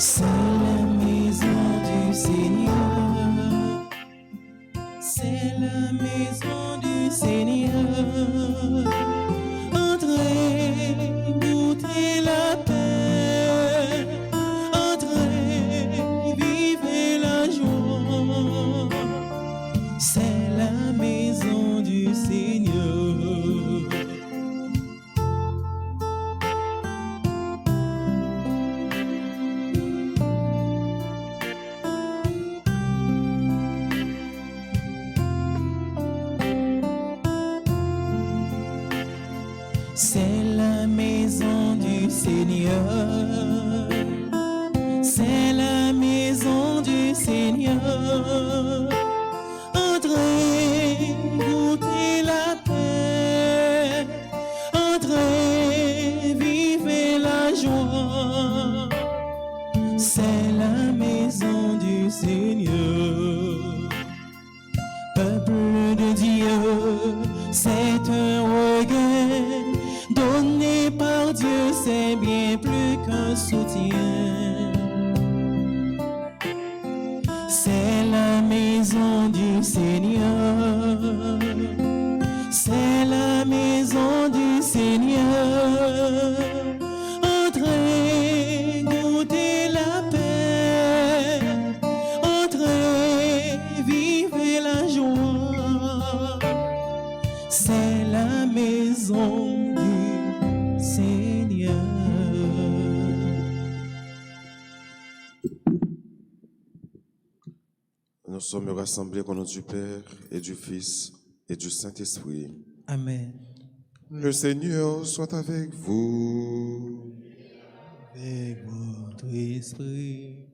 C'est la maison du Seigneur. C'est la maison du Seigneur. Entrez, goûtez la paix. Entrez, vivez la joie. C'est la maison du Seigneur. C'est la maison du Seigneur. C'est la maison du Seigneur. Entrez, goûtez la paix. Entrez, vivez la joie. C'est la maison du Seigneur. Peuple de Dieu, c'est un regain donné par Dieu, c'est bien plus qu'un soutien. C'est la maison du Seigneur. C'est la maison du Seigneur. Entrez, goûtez la paix. Entrez, vivez la joie. C'est la maison du Seigneur. Nous sommes rassemblés au nom du Père et du Fils et du Saint-Esprit. Amen. Le Seigneur soit avec vous. Avec votre esprit.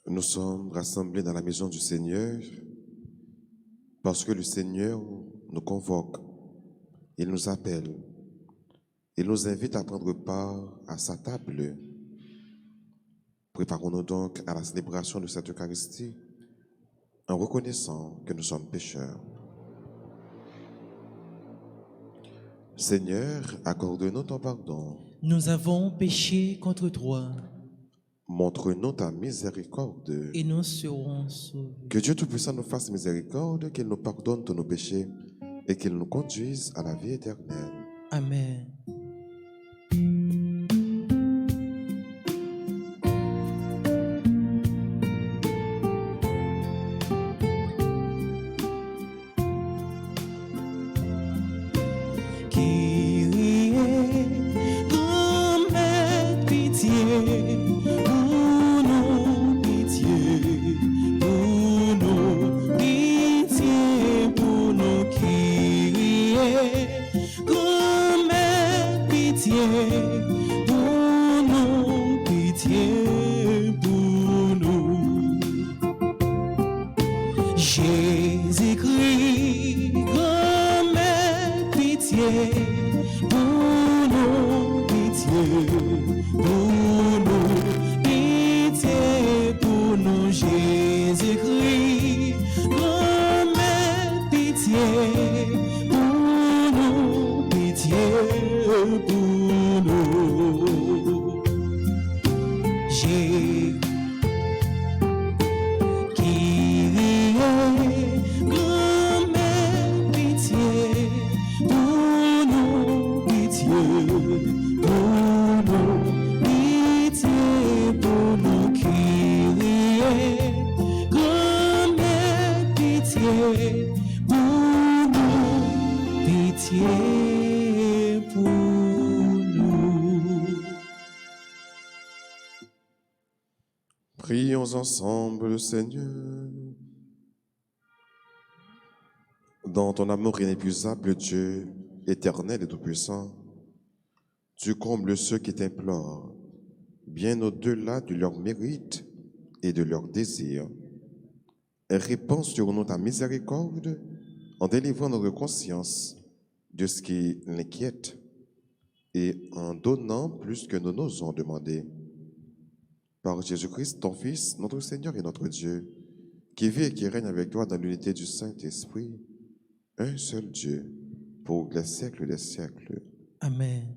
Nous sommes rassemblés dans la maison du Seigneur parce que le Seigneur nous convoque, il nous appelle, il nous invite à prendre part à sa table. Préparons-nous donc à la célébration de cette Eucharistie en reconnaissant que nous sommes pécheurs. Seigneur, accorde-nous ton pardon. Nous avons péché contre toi Montre-nous ta miséricorde. et nous serons sauvés. Que Dieu Tout-Puissant nous fasse miséricorde, qu'il nous pardonne tous nos péchés et qu'il nous conduise à la vie éternelle. Amen. Jésus-Christ, grand-mère, pitié pour nous, pitié pour nous, pitié pour nous. Jésus-Christ, grand-mère, pitié pour nous, pitié pour nous. Jésus Prions ensemble le Seigneur. Dans ton amour inépuisable, Dieu, éternel et tout-puissant, tu combles ceux qui t'implorent, bien au-delà de leurs mérites et de leurs désirs. Et répands sur nous ta miséricorde en délivrant notre conscience de ce qui l'inquiète et en donnant plus que nous n'osons demander. Par Jésus-Christ, ton Fils, notre Seigneur et notre Dieu, qui vit et qui règne avec toi dans l'unité du Saint-Esprit, un seul Dieu, pour les siècles des siècles. Amen.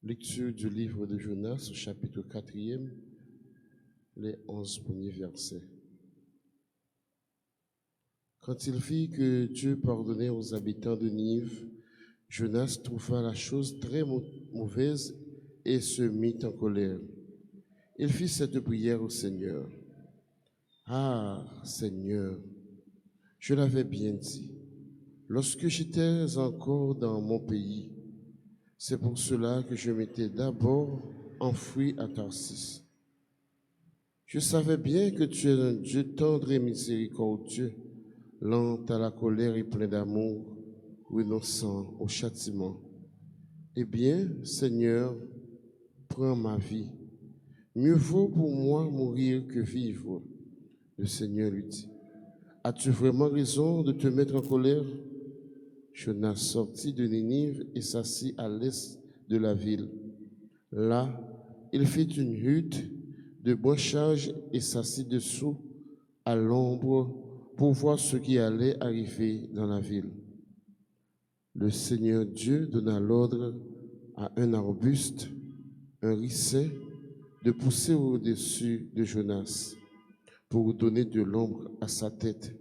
Lecture du livre de Jonas, au chapitre 4e, les 11 premiers versets. Quand il vit que Dieu pardonnait aux habitants de Nive, Jonas trouva la chose très mauvaise et se mit en colère. Il fit cette prière au Seigneur. « Ah, Seigneur, je l'avais bien dit, lorsque j'étais encore dans mon pays, c'est pour cela que je m'étais d'abord enfoui à Tarsis. Je savais bien que tu es un Dieu tendre et miséricordieux, lent à la colère et plein d'amour, innocent au châtiment. Eh bien, Seigneur, prends ma vie. Mieux vaut pour moi mourir que vivre. Le Seigneur lui dit, as-tu vraiment raison de te mettre en colère? Jonas sortit de Ninive et s'assit à l'est de la ville. Là, il fit une hutte de branchage et s'assit dessous à l'ombre pour voir ce qui allait arriver dans la ville. Le Seigneur Dieu donna l'ordre à un arbuste, un ricin, de pousser au-dessus de Jonas pour donner de l'ombre à sa tête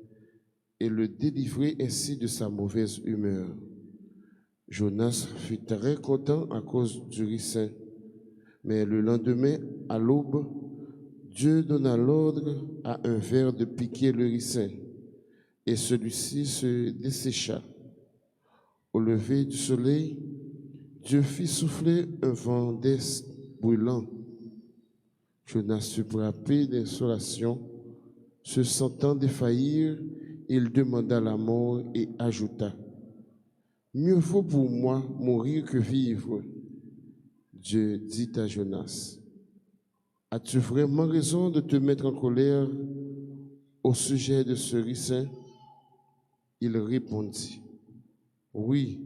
et le délivrer ainsi de sa mauvaise humeur. Jonas fut très content à cause du ricin, mais le lendemain, à l'aube, Dieu donna l'ordre à un ver de piquer le ricin, et celui-ci se dessécha. Au lever du soleil, Dieu fit souffler un vent d'est brûlant. Jonas fut frappé d'insolation. Se sentant défaillir, il demanda la mort et ajouta, « Mieux vaut pour moi mourir que vivre. » Dieu dit à Jonas, « As-tu vraiment raison de te mettre en colère au sujet de ce ricin? » Il répondit, « Oui,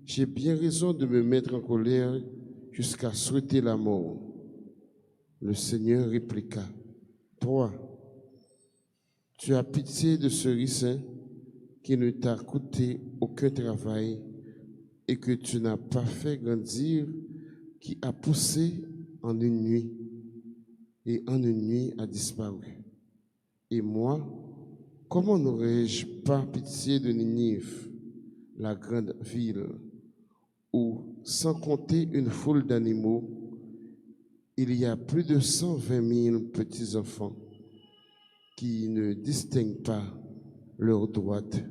j'ai bien raison de me mettre en colère jusqu'à souhaiter la mort. » Le Seigneur répliqua, « Toi, tu as pitié de ce ricin qui ne t'a coûté aucun travail et que tu n'as pas fait grandir, qui a poussé en une nuit et en une nuit a disparu. Et moi, comment n'aurais-je pas pitié de Ninive, la grande ville, où, sans compter une foule d'animaux, il y a plus de 120 000 petits-enfants qui ne distinguent pas leur droite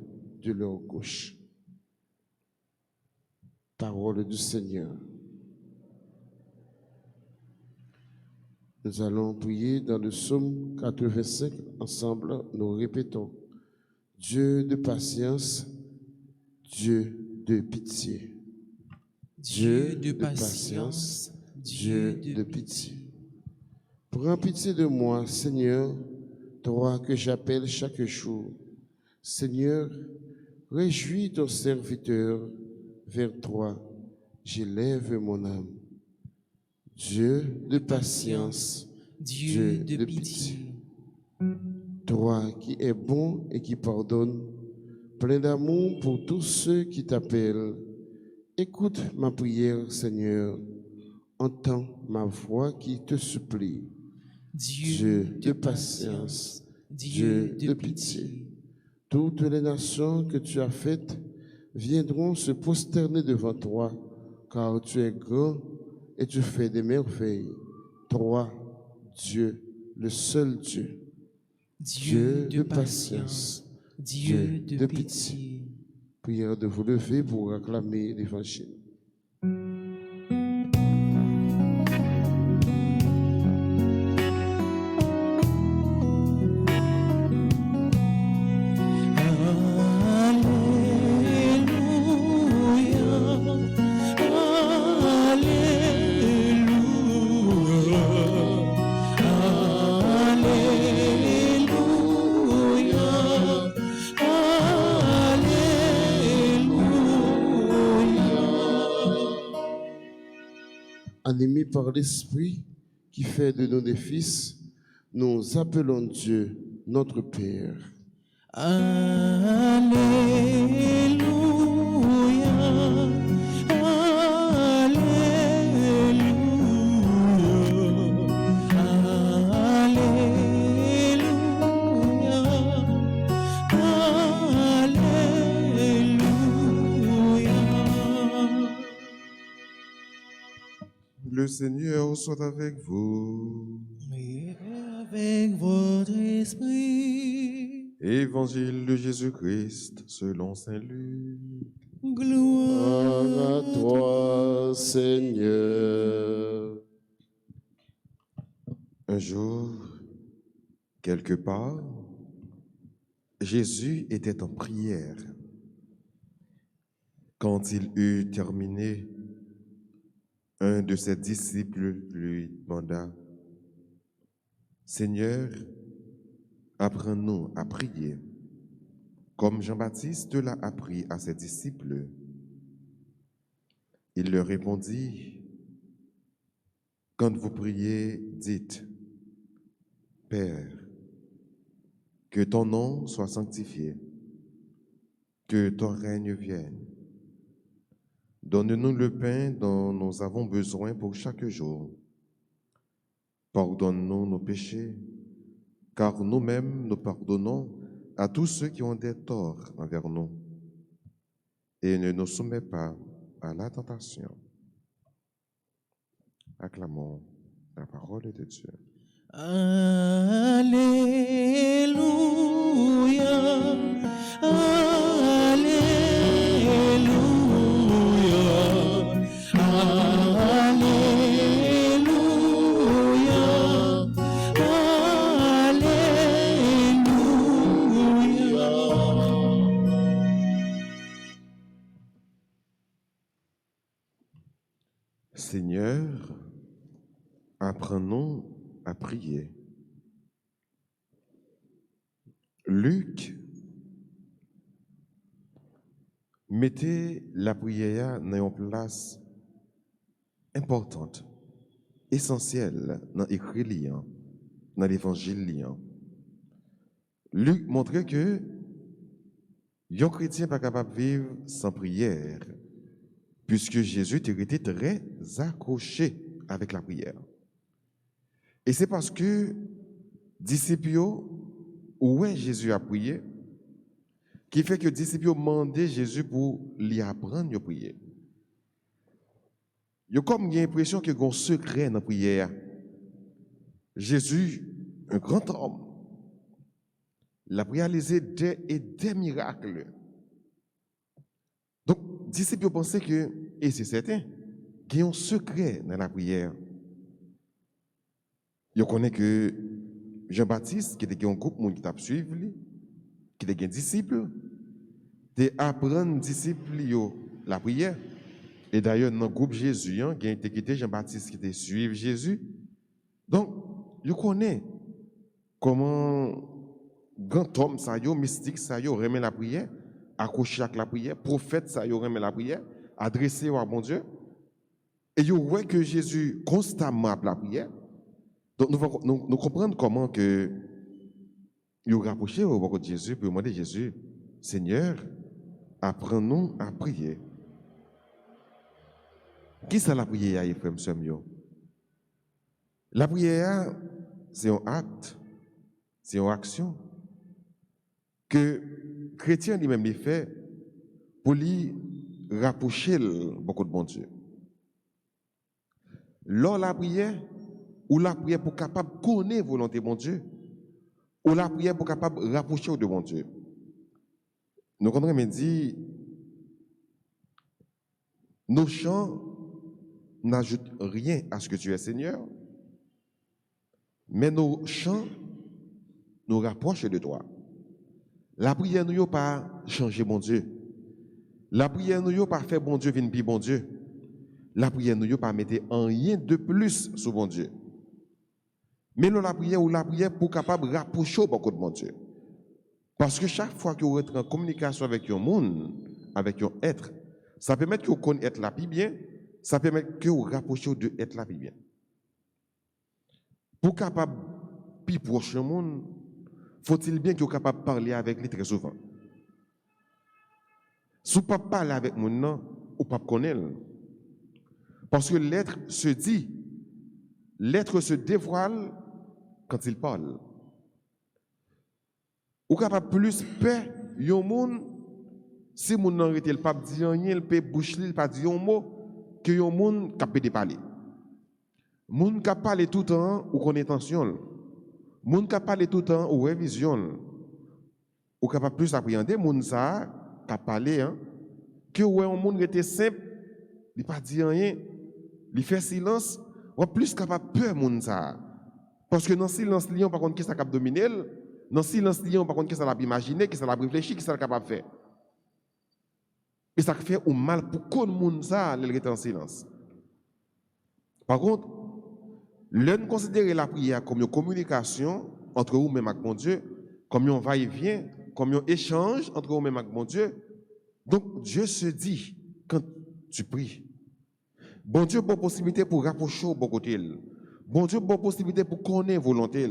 de leur gauche. » Parole du Seigneur. Nous allons prier dans le psaume 85. Ensemble, nous répétons, « Dieu de patience, Dieu de pitié. Dieu de patience, Dieu de pitié. Prends pitié de moi, Seigneur, toi que j'appelle chaque jour. Seigneur, réjouis ton serviteur, vers toi j'élève mon âme. Dieu de patience, Dieu de pitié. Toi qui es bon et qui pardonne, plein d'amour pour tous ceux qui t'appellent, écoute ma prière, Seigneur, entends ma voix qui te supplie. Dieu de patience, Dieu de pitié. Toutes les nations que tu as faites viendront se prosterner devant toi, car tu es grand et tu fais des merveilles. Toi, Dieu, le seul Dieu. Dieu de patience, Dieu de pitié. Prière de vous lever pour acclamer l'Évangile. Animés par l'Esprit qui fait de nous des fils, nous appelons Dieu notre Père. Alléluia, Alléluia, Le Seigneur soit avec vous. Et avec votre esprit, Évangile de Jésus-Christ selon saint Luc. gloire À toi, Seigneur. Un jour, quelque part, Jésus était en prière. Quand il eut terminé, un de ses disciples lui demanda, « Seigneur, apprends-nous à prier, comme Jean-Baptiste l'a appris à ses disciples. » Il leur répondit, « Quand vous priez, dites, « Père, que ton nom soit sanctifié, que ton règne vienne. Donne-nous le pain dont nous avons besoin pour chaque jour. Pardonne-nous nos péchés, car nous-mêmes nous pardonnons à tous ceux qui ont des torts envers nous. Et ne nous soumets pas à la tentation. » Acclamons la parole de Dieu. Alléluia, Alléluia, Alléluia, Alléluia. Seigneur, apprends-nous à prier. Luc mettez la prière dans une place importante, essentielle dans l'écrit liant, dans l'évangile liant. Luc montrait que un chrétien n'est pas capable de vivre sans prière, puisque Jésus était très accroché avec la prière. Et c'est parce que disciples, ouais, Jésus a prié, qui fait que les disciples ont demandé Jésus pour lui apprendre à prier. Il y a comme l'impression qu'il y a un secret dans la prière. Jésus, un grand homme, il a réalisé des miracles. Donc, les disciples pensaient que, et c'est certain, qu'il y a un secret dans la prière. Ils connaissent que Jean-Baptiste, qui était un groupe qui t'a suivi, qui était un disciple, de apprendre aux disciples la prière. Et d'ailleurs, dans le groupe Jésus, il y a été Jean-Baptiste qui était suivi Jésus. Donc, je connais comment grand homme, ça y est, mystique, ça y est, remet la prière, accroché avec la prière, prophète, ça y est, remet la prière, adressé à bon Dieu. Et je vois que Jésus constamment appelle la prière. Donc, nous comprenons comment que il rapproché au bord de Jésus pour demander Jésus, Seigneur, apprends-nous à prier. Qui ça la prière, frère, monsieur? La prière, c'est un acte, c'est une action que le chrétien lui-même il fait pour lui rapprocher beaucoup de bon Dieu. Lors la prière, ou la prière pour capable de connaître la volonté de bon Dieu, ou la prière pour capable de rapprocher de bon Dieu. Nous avons dit, nos chants n'ajoutent rien à ce que tu es Seigneur, mais nos chants nous rapprochent de toi. La prière nous pas changer bon Dieu. La prière nous pas faire bon Dieu venir plus bon Dieu. La prière nous pas mettre rien de plus sur bon Dieu. Mais la prière ou la prière pour capable de rapprocher beaucoup de bon Dieu. Parce que chaque fois que vous êtes en communication avec un monde, avec un être, ça permet que vous connaissiez la plus bien, ça permet que vous rapprochez de être la plus bien. Pour capable de plus proche du monde, faut-il bien que vous capable de parler avec lui très souvent. Si vous ne pouvez pas parler avec mon nom, vous ne pouvez pas connaître. Parce que l'être se dit, l'être se dévoile quand il parle. Ou capable plus peur yon monde si mon nan rete pas dire rien, il peut bouche il pas dire un mot que yon monde capable de parler. Moun ka parle tout le temps ou qu'on intention. Moun ka parle tout le temps ou révision. Ou capable plus appréhender moun ça ka parler hein que ouais un monde était simple, il pas dit rien, il fait silence, ou plus capable peur moun ça. Parce que dans silence lion par contre qui ça capable dominer, dans silence lion par contre qui ça l'a imaginer, qui ça l'a réfléchir, qui ça capable faire. Et ça fait ou mal pour qu'on moun ça elle est en silence. Par contre, l'un considérer la prière comme une communication entre vous-même et mon Dieu, comme un va-et-vient, comme un échange entre vous-même et mon Dieu. Donc, Dieu se dit, quand tu pries, bon Dieu, bonne possibilité pour rapprocher au bon côté. Bon Dieu, bonne possibilité pour connaître volonté.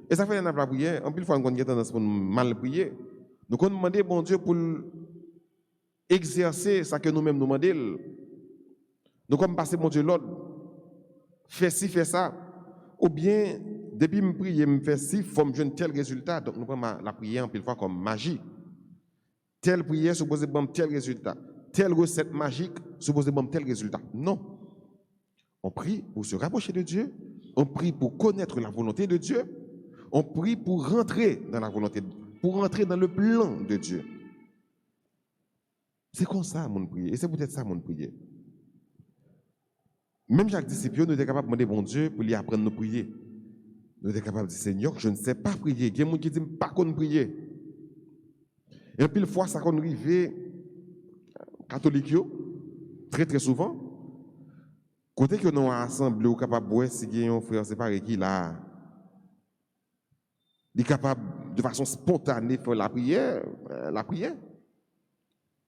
Et ça fait la prière. En plus, fois, on a tendance pour mal prier. Donc, on demande bon Dieu pour exercer ce que nous-mêmes nous demandons. Donc, on passe bon Dieu l'ordre. Fais ci, fais ça. Ou bien, depuis que je prie, je fais ci, il faut me donner tel résultat. Donc, nous prenons la prière en pile fois comme magie. Telle prière supposée bon tel résultat. Telle recette magique supposée bon tel résultat. Non. On prie pour se rapprocher de Dieu. On prie pour connaître la volonté de Dieu. On prie pour rentrer dans la volonté, pour rentrer dans le plan de Dieu. C'est comme ça, mon prière. Et c'est peut-être ça, mon prière. Même Jacques disciple, nous sommes capables de demander bon Dieu pour lui apprendre à prier. Nous sommes capables de dire Seigneur, je ne sais pas prier. Il y a des gens qui disent pas qu'on prier. Et puis, une fois, ça qu'on arrive, catholique, très très souvent, côté que nous assemblés ou capable de voir si il y a un frère séparé qui là, il est capable de façon spontanée de faire la prière,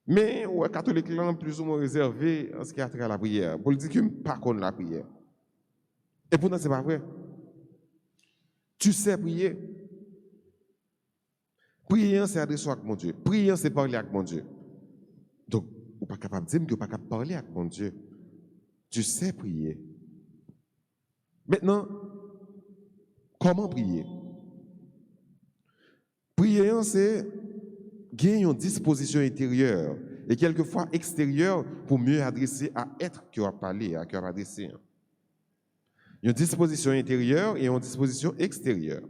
Mais les catholiques sont plus ou moins réservés en ce qui a trait à la prière. Pour dire qu'ils ne pas contre la prière. Et pourtant, ce n'est pas vrai. Tu sais prier. Prier, c'est adresser avec mon Dieu. Prier, c'est parler avec mon Dieu. Donc, vous n'êtes pas capable de dire que vous n'êtes pas capable de parler avec mon Dieu. Tu sais prier. Maintenant, comment prier? Prier, c'est gagner une disposition intérieure et quelquefois extérieure pour mieux adresser à être qui a parlé, à qui a adressé. Une disposition intérieure et une disposition extérieure.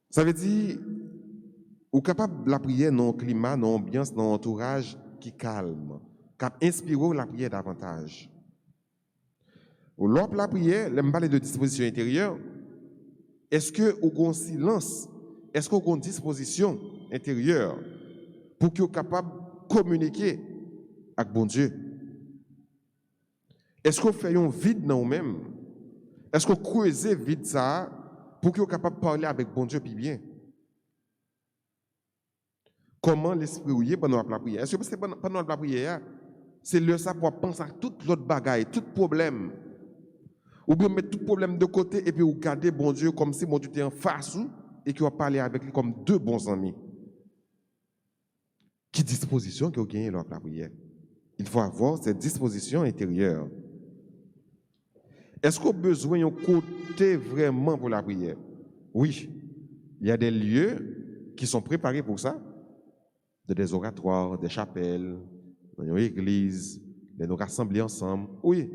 Ça veut dire, vous êtes capable de la prière dans un climat, dans une ambiance, dans un entourage qui calme, qui inspire la prière davantage. Lors de la prière, je parle de disposition intérieure. Est-ce que vous avez un silence? Est-ce que vous avez une disposition intérieure pour que vous soyez capable de communiquer avec bon Dieu? Est-ce que vous faites un vide dans vous-même? Est-ce que vous creusez vide ça pour que vous soyez capable de parler avec bon Dieu puis bien? Comment l'esprit ouillé pendant la prière? Est-ce que pendant la prière, c'est le ça pour penser à toute l'autre bagaille, tout problème? Ou bien mettre tout problème de côté et puis vous garder bon Dieu comme si bon Dieu était en face et que vous parlez avec lui comme deux bons amis. Quelle disposition que vous gagnez lors de la prière? Il faut avoir cette disposition intérieure. Est-ce qu'on a besoin d'un côté vraiment pour la prière? Oui. Il y a des lieux qui sont préparés pour ça. Des oratoires, des chapelles, des églises, des nous rassembler ensemble. Oui.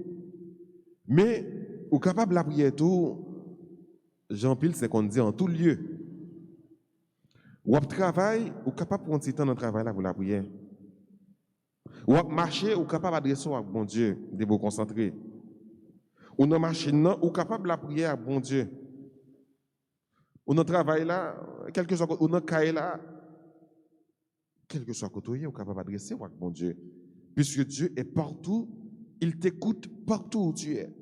Mais, vous êtes capable de la prière tout, Jean-Pil, c'est qu'on dit en tout lieu. Ou travail, ou capable de prendre ce temps dans le travail là pour la prière. Ou marcher, ou capable d'adresser à bon Dieu, de vous concentrer. Ou dans machine, ou capable de la prière à bon Dieu. Ou dans le travail là, quelque chose, ou dans le cahier là, quel que soit côté, ou capable d'adresser à bon Dieu. Puisque Dieu est partout, il t'écoute partout où tu es.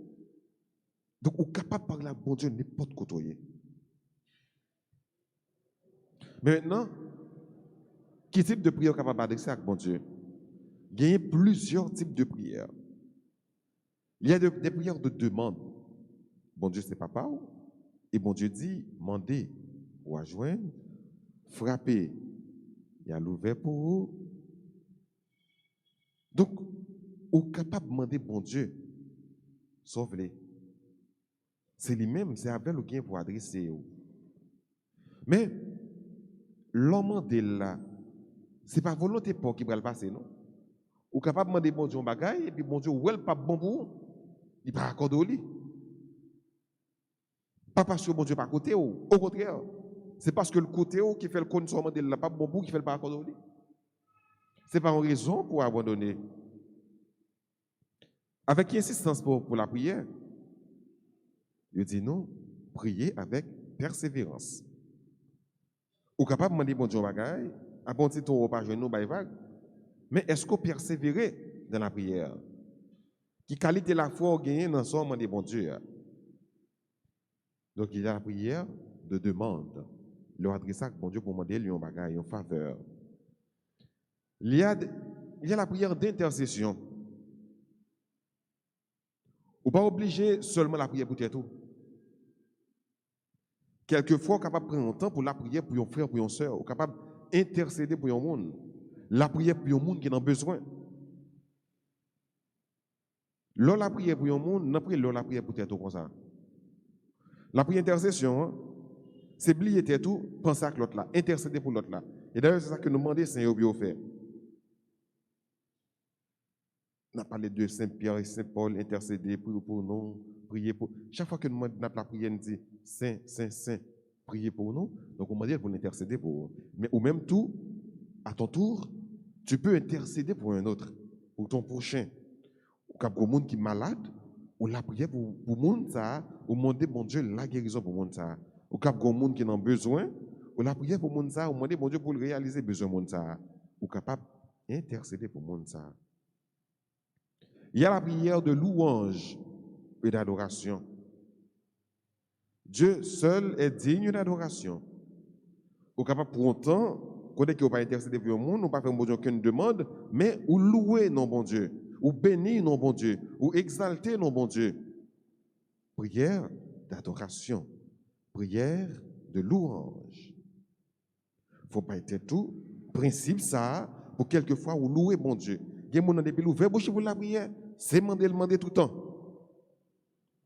Donc, vous êtes capable de parler à bon Dieu n'importe côté. Mais maintenant, quel type de prière capable d'adresser avec bon Dieu? Il y a plusieurs types de prières. Il y a des prières de demande. Bon Dieu, c'est papa. Et bon Dieu dit, demandez ou à joindre, frappez. Il y a l'ouvert pour vous. Donc, vous êtes capable de demander bon Dieu, sauve-les. C'est lui-même, c'est avec le gain pour adresser. Mais, l'homme de là, ce n'est pas volonté pour qui va le passer, non? Ou capable de demander bon Dieu un bagage, et puis bon Dieu, ou elle pas bon pour vous, il pas accordé au lit. Pas parce que bon Dieu pas côté ou, au contraire. C'est parce que le côté qui fait le consommement de la pas bon bout qui fait le pas accorder. C'est pas une raison pour abandonner. Avec insistance pour la prière, je dis non, prier avec persévérance. Ou capable de demander bon Dieu bagaille, à bon petit ton repas genou vague. Mais est-ce qu'on persévère dans la prière? Qui qualité la foi gagner dans son demander bon Dieu? Donc il y a la prière de demande. Le adresse à bon Dieu pour demander lui un bagaille, une faveur. Il y a la prière d'intercession. Ou pas obligé seulement la prière pour tout. Quelquefois, on est capable de prendre un temps pour la prière pour un frère, pour une soeur. On est capable d'intercéder pour un monde. La prière pour un monde qui en a besoin. Lors la prière pour un monde, n'a pas la prière pour tout comme ça. La prière intercession, c'est oublier tout, penser à l'autre là, intercéder pour l'autre là. Et d'ailleurs, c'est ça que nous demandons, Seigneur, bien fait. On a parlé de Saint-Pierre et Saint-Paul, intercéder pour nous, prier pour. Chaque fois que nous demandons la prière, nous dit Saint, Saint, Saint, priez pour nous. Donc on demande pour l'intercéder pour nous. Mais ou même tout, à ton tour, tu peux intercéder pour un autre, pour ton prochain. Ou pour un monde qui est malade, ou la prière pour le monde, ou demander bon Dieu la guérison pour le monde. Ou pour un monde qui en a besoin, ou la prière pour le monde, ou demander bon Dieu pour le réaliser besoin du monde. Ou capable d'intercéder pour le monde. Il y a la prière de louange et d'adoration. Dieu seul est digne d'adoration. Vous êtes capable pour autant, quand vous pas intercéder pour le monde, vous pas faire bon Dieu aucune demande, mais vous louer non bon Dieu, ou bénir non bon Dieu, ou exalter non bon Dieu. Prière d'adoration, prière de louange. Il ne faut pas être tout. Principe ça, pour quelquefois vous louer bon Dieu. Il y a des gens qui ont ouvert bouche pour la prière, c'est demander tout le temps.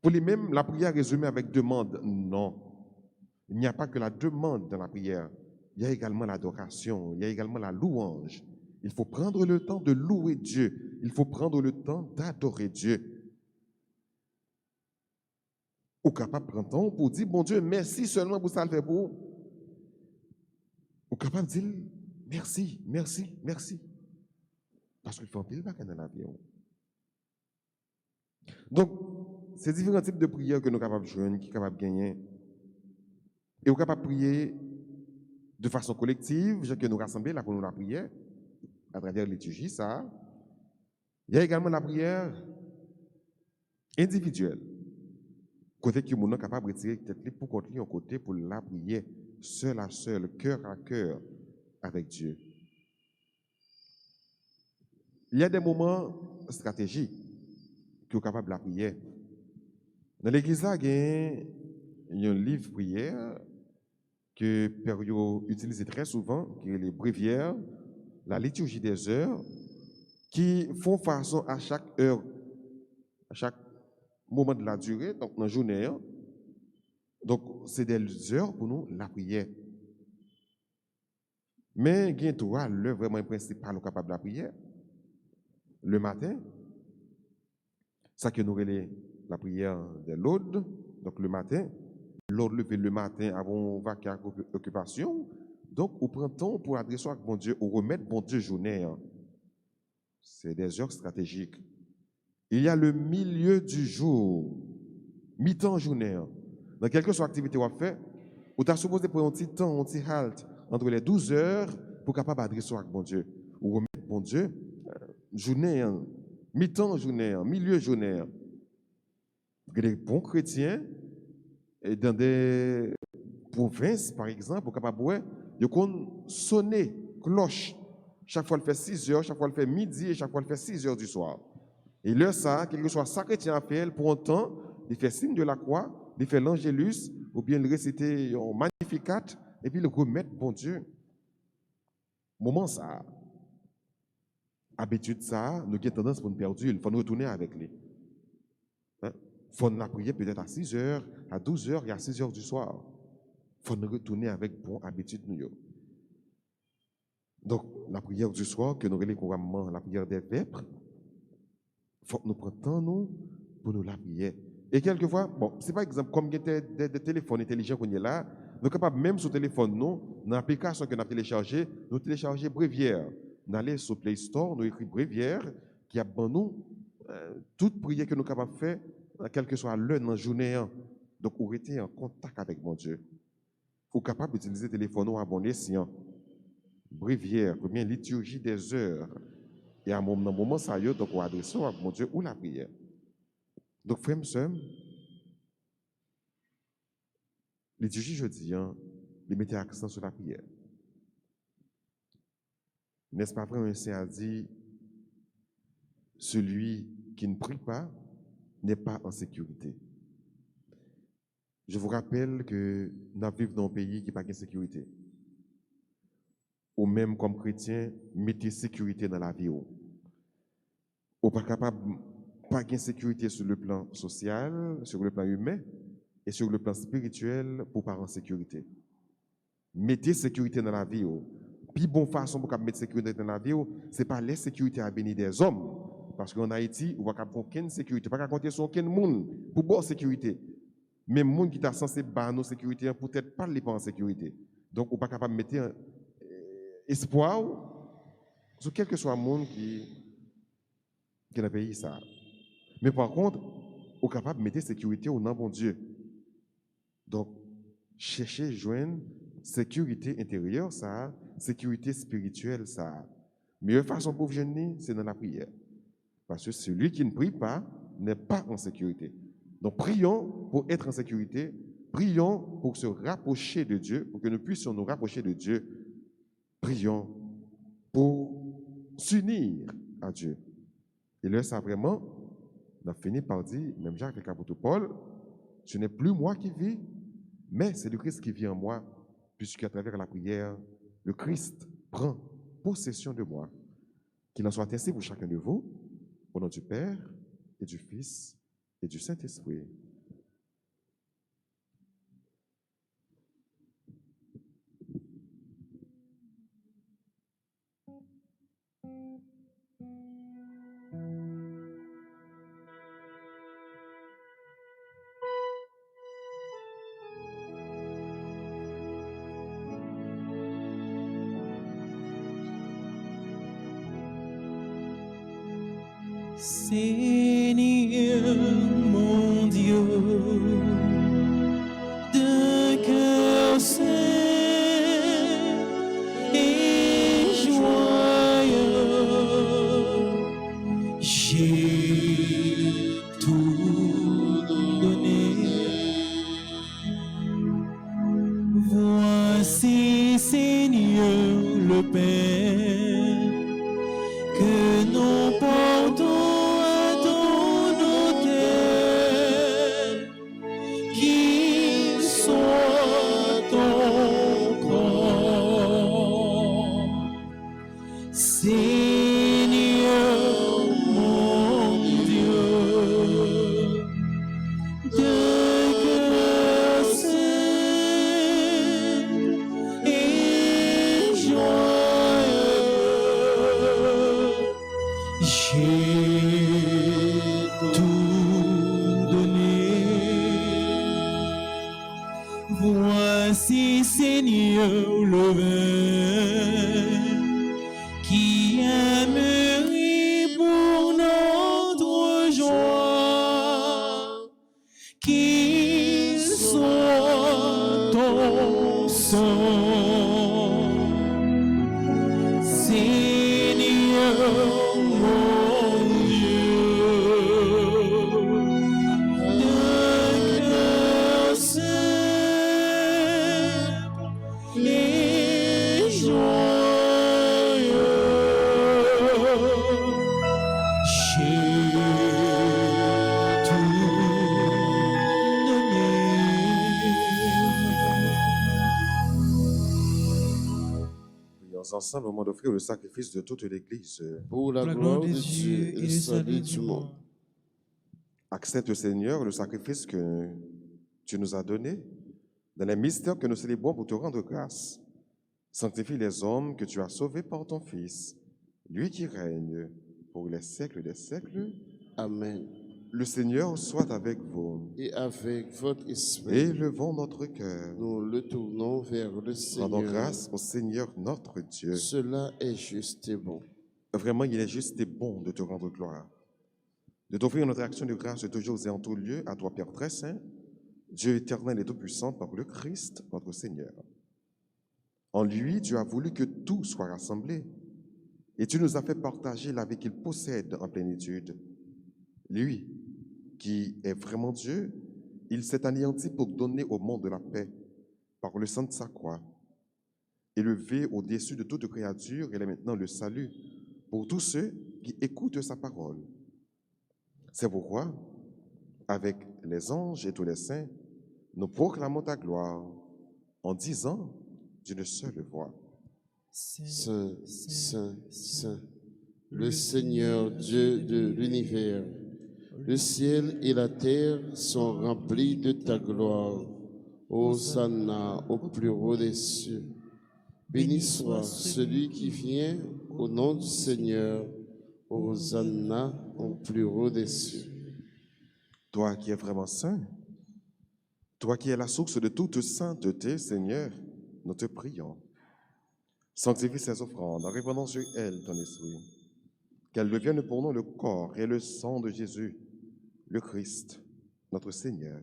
Pour lui-même, la prière résumée avec demande, non. Il n'y a pas que la demande dans la prière. Il y a également l'adoration, il y a également la louange. Il faut prendre le temps de louer Dieu. Il faut prendre le temps d'adorer Dieu. Ou capable de prendre temps pour dire, bon Dieu, merci seulement pour ça le fait pour vous. Ou capable de dire, merci, merci, merci. Parce qu'il faut un pile bac dans la vie. Donc, c'est différents types de prières que nous sommes capables de jouer, qui sont capables de gagner. Et nous sommes capables de prier de façon collective, j'ai que nous rassembler là pour nous la prière, à travers la liturgie, ça. Il y a également la prière individuelle. Côté qui nous sommes capables de retirer tête pour continuer un côté pour la prière, seul à seul, cœur à cœur avec Dieu. Il y a des moments stratégiques qui sont capables de la prière. Dans l'église, il y a un livre prière que Perio utilise très souvent, qui est les bréviaires, la liturgie des heures, qui font façon à chaque heure, à chaque moment de la durée, donc dans la journée. Donc, c'est des heures pour nous, la prière. Mais il y a trois, l'heure vraiment principale capable de la prière. Le matin, ça que nous relève la prière de l'aude, donc le matin, l'aude levé le matin avant vacances occupation, donc on prend temps pour adresser à bon Dieu, ou remettre bon Dieu journée. C'est des heures stratégiques. Il y a le milieu du jour, mi-temps journée. Dans quelque soit activité qu'on fait, on t'a supposé prendre un petit temps, un petit halt entre les 12 heures pour capable adresser à bon Dieu, ou remettre bon Dieu journée, mi-temps journée, milieu journée. Des bons chrétiens, et dans des provinces, par exemple, au Cap-Aboué, ils ont sonné cloche. Chaque fois, il fait 6 heures, chaque fois, il fait midi, et chaque fois, il fait 6 heures du soir. Et là, ça, quel que soit ça chrétien a fait, pour un temps, il fait signe de la croix, il fait l'angélus, ou bien il récite un magnificat, et puis il remet bon Dieu. Moment ça, habitude ça, nous avons tendance pour nous perdre, il faut nous retourner avec lui. Il faut nous la prier peut-être à 6 heures, à 12 heures et à 6 heures du soir. Il faut nous retourner avec bonne habitude. Donc, la prière du soir, que nous relèvons couramment la prière des vêpres, il faut que nous prenions temps pour nous la prier. Et quelquefois, bon, c'est par exemple comme des téléphones intelligents qu'on est là, nous sommes capables, même sur le téléphone, nous, dans l'application que nous avons téléchargée, nous télécharger Bréviaire. Nous allons sur Play Store, nous écrivons Bréviaire, qui a pour nous toute prière que nous sommes capables de faire, quelle que soit l'heure dans la journée. Donc, vous êtes en contact avec mon Dieu. Vous êtes capable d'utiliser le téléphone ou abonner si Bréviaire, ou bien liturgie des heures. Et à un moment, ça y est, donc, vous adressez à mon Dieu ou la prière. Donc, frère, sœur, liturgie jeudi, il mettait accent sur la prière. N'est-ce pas vrai, un saint a dit, celui qui ne prie pas n'est pas en sécurité. Je vous rappelle que nous vivons dans un pays qui n'a pas de sécurité. Ou même comme chrétien, mettez sécurité dans la vie. Ou pas capable, pas de sécurité sur le plan social, sur le plan humain et sur le plan spirituel pour pas en sécurité. Mettez sécurité dans la vie. Puis bonne façon pour mettre sécurité dans la vie, ce n'est pas la sécurité à bénir des hommes. Parce qu'en Haïti, on ne va pas aucune sécurité, pas compter sur aucun monde pour bonne sécurité. Même monde qui est censé battre nos sécurités, peut-être pas les pas en sécurité. Donc, on n'est pas capable de mettre espoir sur quel que soit le monde qui est dans le pays. Ça. Mais par contre, on est capable de mettre sécurité au nom de bon Dieu. Donc, chercher, joindre sécurité intérieure, ça, sécurité spirituelle, ça. Meilleure façon pour vous, c'est dans la prière. Parce que celui qui ne prie pas n'est pas en sécurité. Donc, prions pour être en sécurité. Prions pour se rapprocher de Dieu, pour que nous puissions nous rapprocher de Dieu. Prions pour s'unir à Dieu. Et là, ça vraiment, on a fini par dire, même Jacques, l'apôtre Paul, ce n'est plus moi qui vis, mais c'est le Christ qui vit en moi, puisqu'à travers la prière, le Christ prend possession de moi. Qu'il en soit ainsi pour chacun de vous, au nom du Père et du Fils et du Saint-Esprit. Seigneur mon Dieu, de cœur saint et joyeux, j'ai tout donné. Voici, Seigneur le Père, que nous portons Voici, Seigneur, le vin qui a mûri pour notre joie, qui soit ton sang. Seigneur, mon Dieu, de cœur simple et joyeux, j'ai tout donné. Prions ensemble au moment d'offrir le sacrifice de toute l'Église. Pour la gloire de Dieu et le salut du monde. Accepte, Seigneur, le sacrifice que tu nous as donné dans les mystères que nous célébrons pour te rendre grâce. Sanctifie les hommes que tu as sauvés par ton Fils, lui qui règne pour les siècles des siècles. Amen. Le Seigneur soit avec vous. et avec votre esprit, Élevons notre cœur. nous le tournons vers le Rendons Seigneur. grâce au Seigneur notre Dieu. Cela est juste et bon. Vraiment, il est juste et bon de te rendre gloire, de t'offrir notre action de grâce toujours et en tout lieu à toi, Père très saint, Dieu éternel et tout-puissant, par le Christ, notre Seigneur. En lui, Dieu a voulu que tout soit rassemblé, et tu nous as fait partager la vie qu'il possède en plénitude. Lui, qui est vraiment Dieu, il s'est anéanti pour donner au monde de la paix par le sang de sa croix. Élevé au-dessus de toute créature, il est maintenant le salut pour tous ceux qui écoutent sa parole. C'est pourquoi, avec les anges et tous les saints, nous proclamons ta gloire en disant d'une seule voix. Saint, Saint, Saint, le Seigneur Dieu de l'univers, le ciel et la terre sont remplis de ta gloire. Hosanna au plus haut des cieux. Béni soit celui qui vient au nom du Seigneur. Hosanna au plus haut des cieux. Toi qui es vraiment saint, toi qui es la source de toute sainteté, Seigneur, nous te prions. Sanctifie ces offrandes en répandant sur elles ton esprit, qu'elles deviennent pour nous le corps et le sang de Jésus, le Christ, notre Seigneur.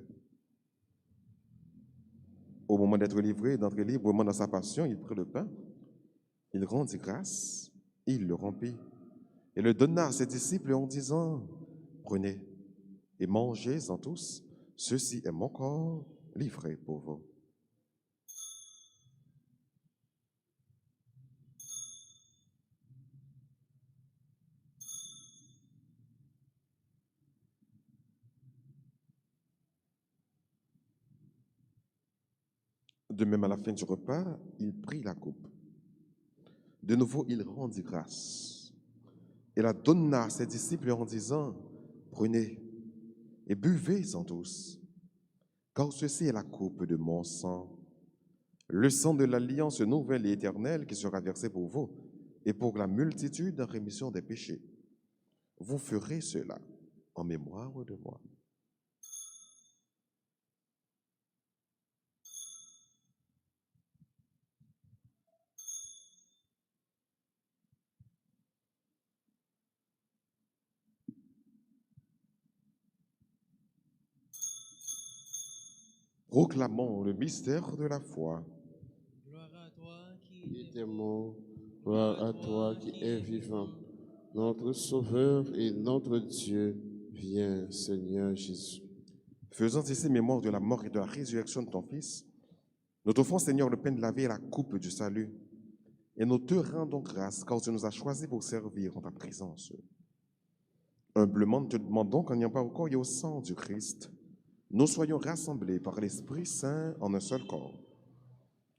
Au moment d'être livré, d'entrer librement dans sa passion, il prit le pain, il rendit grâce, il le rompit et le donna à ses disciples en disant, « Prenez et mangez-en tous, ceci est mon corps livré pour vous. » De même, à la fin du repas, il prit la coupe. De nouveau, il rendit grâce et la donna à ses disciples en disant, « Prenez et buvez-en tous, car ceci est la coupe de mon sang, le sang de l'alliance nouvelle et éternelle qui sera versé pour vous et pour la multitude en rémission des péchés. Vous ferez cela en mémoire de moi. » Proclamons le mystère de la foi. Gloire à toi Qui qui était mort, gloire à toi qui es vivant. Notre Sauveur et notre Dieu, viens, Seigneur Jésus. Faisant ici mémoire de la mort et de la résurrection de ton Fils, nous t'offrons, Seigneur, le pain de la vie et la coupe du salut. Et nous te rendons grâce, car tu nous as choisis pour servir en ta présence. Humblement, nous te demandons qu'en n'y pas encore et au sang du Christ, nous soyons rassemblés par l'Esprit Saint en un seul corps.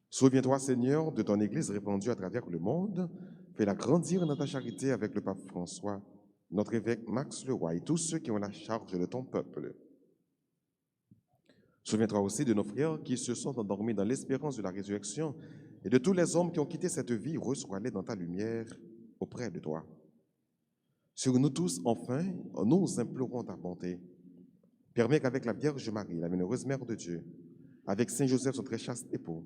Souviens-toi, Seigneur, de ton Église répandue à travers le monde. Fais-la grandir dans ta charité avec le pape François, notre évêque Max Leroy et tous ceux qui ont la charge de ton peuple. Souviens-toi aussi de nos frères qui se sont endormis dans l'espérance de la résurrection et de tous les hommes qui ont quitté cette vie, reçois-les dans ta lumière auprès de toi. Sur nous tous, enfin, nous implorons ta bonté. Permets qu'avec la Vierge Marie, la bienheureuse Mère de Dieu, avec Saint Joseph, son très chaste époux,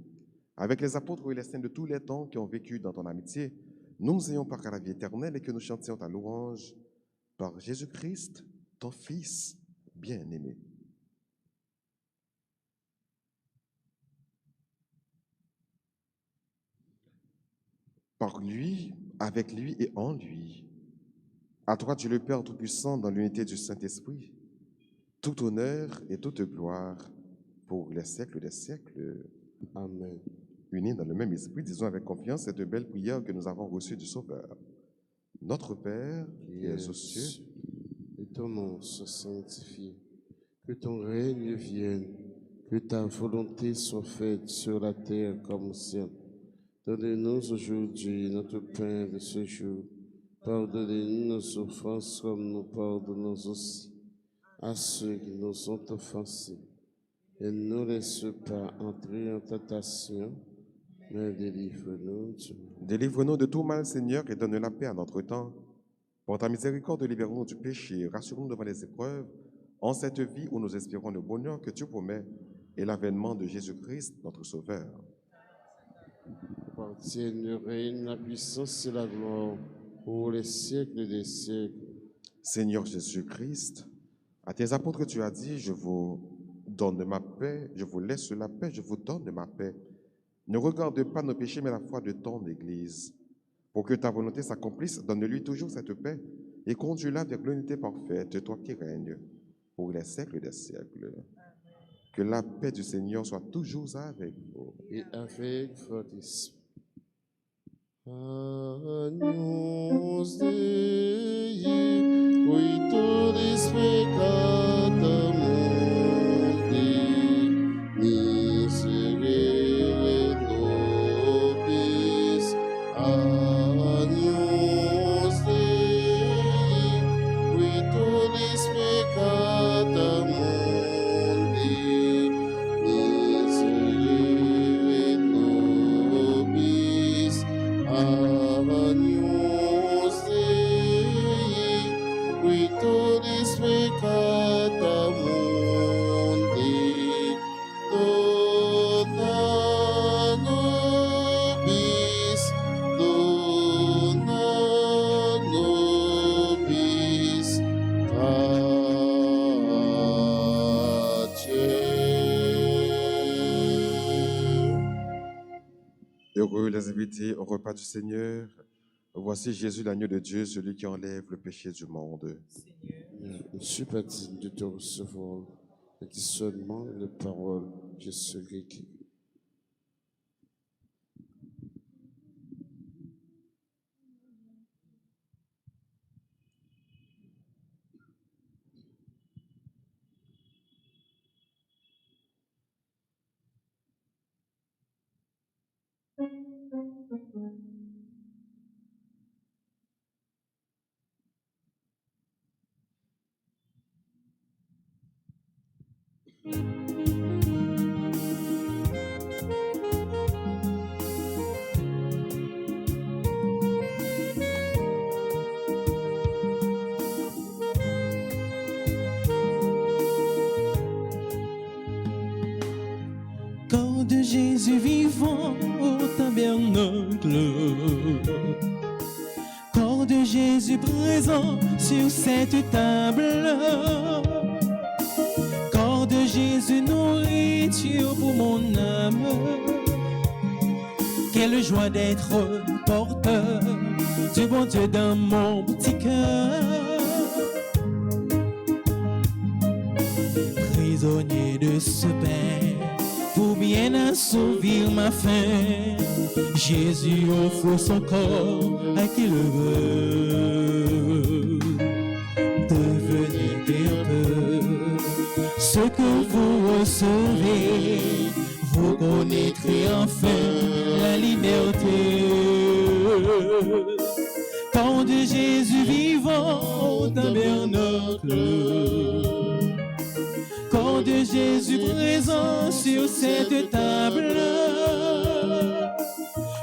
avec les apôtres et les saints de tous les temps qui ont vécu dans ton amitié, nous ayons part à la vie éternelle et que nous chantions ta louange par Jésus-Christ, ton Fils bien-aimé. Par lui, avec lui et en lui, à toi, Dieu le Père Tout-Puissant, dans l'unité du Saint-Esprit, tout honneur et toute gloire pour les siècles des siècles. Amen. Unis dans le même esprit, disons avec confiance cette belle prière que nous avons reçue du Sauveur. Notre Père, qui es aux cieux, que ton nom soit sanctifié, que ton règne vienne, que ta volonté soit faite sur la terre comme au ciel. Donne-nous aujourd'hui notre pain de ce jour. Pardonnez-nous nos offenses comme nous pardonnons aussi à ceux qui nous ont offensés. Et ne nous laisse pas entrer en tentation, mais délivre-nous du mal. délivre-nous de tout mal, Seigneur, et donne la paix à notre temps. Pour ta miséricorde, libère-nous du péché, rassure-nous devant les épreuves, en cette vie où nous espérons le bonheur que tu promets et l'avènement de Jésus-Christ, notre Sauveur. Appartiennent le règne, la puissance et la gloire pour les siècles des siècles. Seigneur Jésus-Christ, à tes apôtres tu as dit, je vous donne ma paix, je vous laisse la paix, je vous donne ma paix. Ne regarde pas nos péchés, mais la foi de ton Église. Pour que ta volonté s'accomplisse, donne-lui toujours cette paix et conduis-la vers l'unité parfaite, toi qui règnes pour les siècles des siècles. Que la paix du Seigneur soit toujours avec vous. Et avec votre esprit. Agnus Dei, qui tollis peccata mundi, miserere nobis. Agnus Dei, qui tollis peccata mundi, miserere nobis. Agnus Dei, qui tollis peccata mundi, dona nobis pace. Heureux les invités au repas du Seigneur. Voici Jésus, l'agneau de Dieu, celui qui enlève le péché du monde. Je ne suis pas digne de te recevoir, mais dis seulement les paroles, je serai guéri. Corps de Jésus vivant au tabernacle, corps de Jésus présent sur cette table, corps de Jésus nourriture pour mon âme. Quelle joie d'être porteur du bon Dieu dans mon petit cœur. Prisonnier de ce pain, pour bien assouvir ma faim, Jésus offre son corps à qui le veut. Devenez un peu ce que vous recevez, vous connaîtrez enfin la liberté. Corps de Jésus vivant au tabernacle, corps de Jésus présent sur cette table,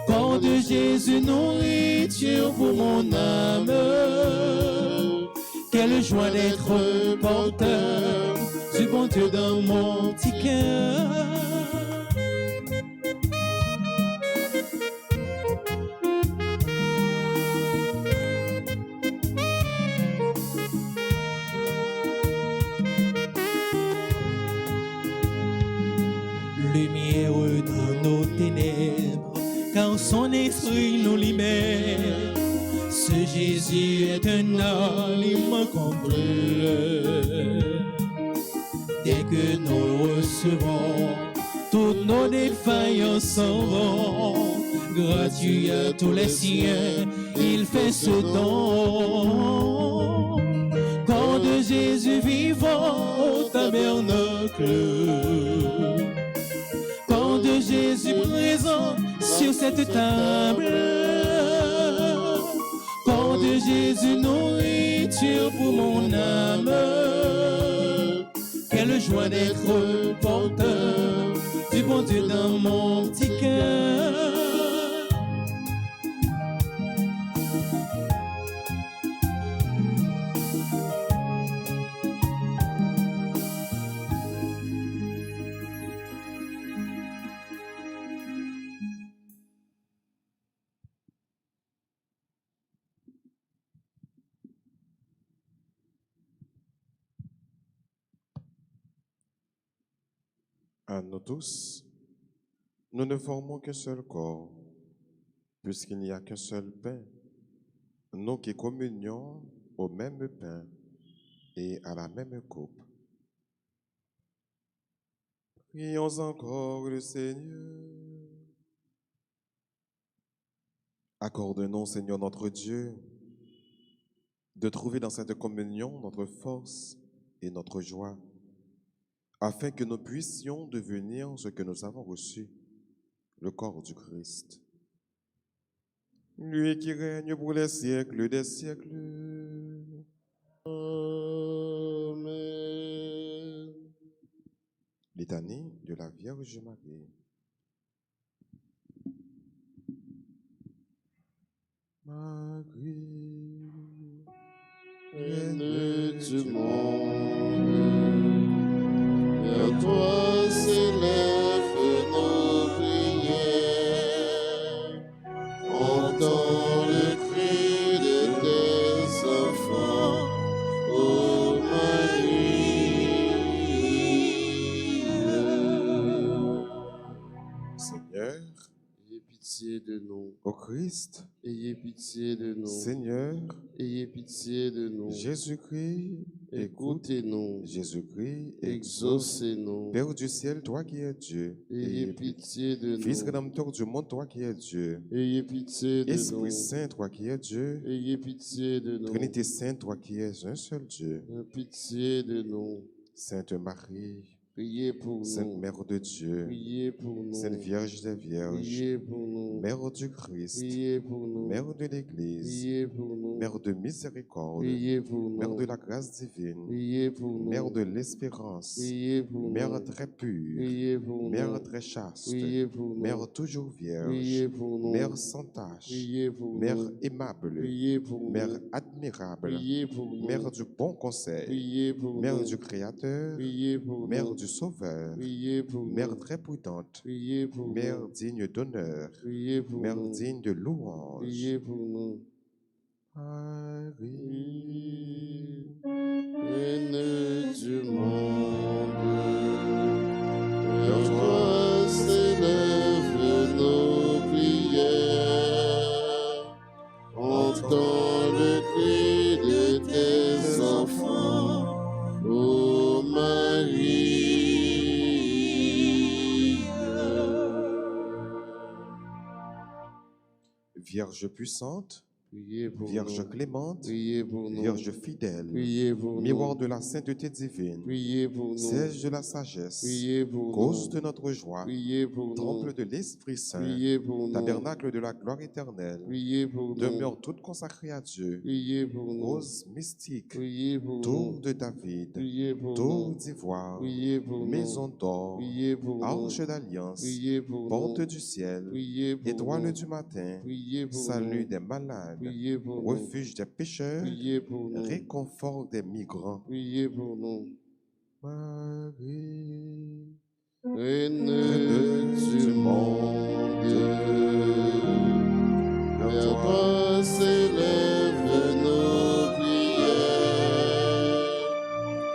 corps de Jésus nourriture pour mon âme. Quelle joie d'être porteur du bon Dieu dans mon petit cœur. Lumière dans nos ténèbres, car son esprit nous libère. Ce Jésus est un aliment complet. Dès que nous le recevons, toutes nos défaillances s'en vont. Gratuit à tous les siens, il fait ce don. Corps de Jésus vivant au tabernacle, corps de Jésus présent sur cette table, corps de Jésus nourriture pour mon âme. Quelle joie d'être porteur du bon Dieu dans mon petit cœur. À nous tous, nous ne formons qu'un seul corps, puisqu'il n'y a qu'un seul pain. Nous qui communions au même pain et à la même coupe. Prions encore le Seigneur. Accorde-nous, Seigneur notre Dieu, de trouver dans cette communion notre force et notre joie, afin que nous puissions devenir ce que nous avons reçu, le corps du Christ. Lui qui règne pour les siècles des siècles. Amen. Litanie de la Vierge Marie. Marie, Reine du monde, vers toi s'élèvent nos prières. Entends le cri de tes enfants, ô Marie. Seigneur, Ayez pitié de nous. ô Christ, Ayez pitié de nous. Seigneur, Ayez pitié de nous. Jésus-Christ, écoute. Écoutez-nous. Jésus-Christ, exauce. Exaucez-nous. Père du ciel, toi qui es Dieu. Ayez pitié de Fils nous. rédempteur du monde, toi qui es Dieu. Ayez pitié de nous. Esprit Saint, toi qui es Dieu. Ayez pitié de nous. Trinité Sainte, toi qui es un seul Dieu. Ayez pitié de nous. Sainte Marie, Priez pour Sainte nous. Mère de Dieu, Priez pour nous. Sainte Vierge des Vierges, Priez pour nous. Mère du Christ, Priez pour nous. Mère de l'Église, Priez pour nous. Mère de miséricorde, Priez pour nous. Mère de la grâce divine, Priez pour nous. Mère de l'espérance, Priez pour Mère nous. très pure, Priez pour nous. Mère très chaste, Priez pour nous. Mère toujours vierge, Priez pour nous. Mère sans tache, Priez pour Mère nous. aimable, Priez pour nous. Mère admirable, Priez pour nous. Mère du bon conseil, Priez pour Mère nous. du Créateur, Priez pour Mère nous. du Sauveur, Priez pour Mère nous. très prudente, Priez pour Mère nous. digne d'honneur, Priez pour Mère nous. digne de louange. Priez pour nous. Marie, Reine du monde, vers toi s'élèvent nos prières. Entends le cri de tes enfants, ô Marie. Vierge puissante, Priez pour Vierge nous. clémente, Priez pour nous. Vierge fidèle, Priez pour miroir nous. de la sainteté divine, Priez pour nous. siège de la sagesse, Priez pour cause nous. de notre joie, Priez pour nous. temple de l'Esprit Saint, Priez pour nous. tabernacle de la gloire éternelle, Priez pour nous. demeure toute consacrée à Dieu, Priez pour nous. rose mystique, Priez pour tour nous. de David, Priez pour tour nous. d'ivoire, Priez pour nous. maison d'or, Priez pour nous. arche d'alliance, Priez pour porte nous. du ciel, Priez pour étoile nous. du matin, Priez pour salut nous. des malades, Priez pour nous. refuge des pécheurs, Priez pour nous. réconfort des migrants. Priez pour nous. Marie, Reine du monde, vers toi s'élèvent nos prières.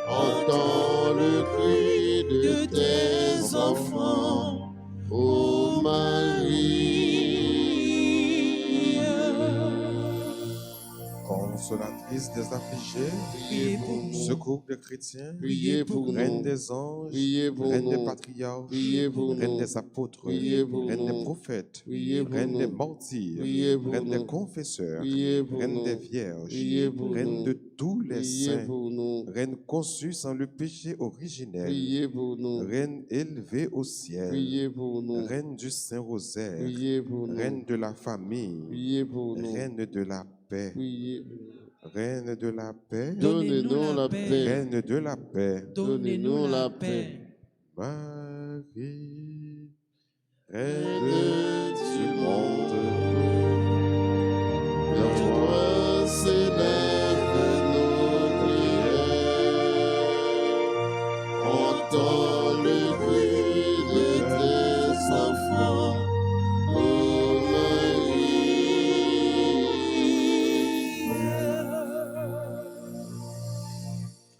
Entends le cri de tes enfants, ô Marie. consolatrice des affligés, Priez pour nous. secours des chrétiens, Priez pour reine nous. des anges, Priez pour reine des nous. patriarches, Priez pour reine nous. des apôtres, Priez pour reine des nous. prophètes, Priez pour reine des nous. martyrs, Priez pour reine des nous. confesseurs, Priez pour reine nous. des vierges, Priez pour reine nous. de tous les Priez saints, pour nous. reine conçue sans le péché originel, Priez pour nous. reine élevée au ciel, Priez pour nous. reine du Saint-Rosaire, Priez pour nous. reine de la famille, Priez pour nous. reine de la paix, Priez. reine de la paix, Donnez-nous la paix. reine de la paix, Donnez-nous la paix. Marie, Reine reine du du monde, Vers toi s'élèvent nos prières. Entends le cri de tes enfants, ô Marie.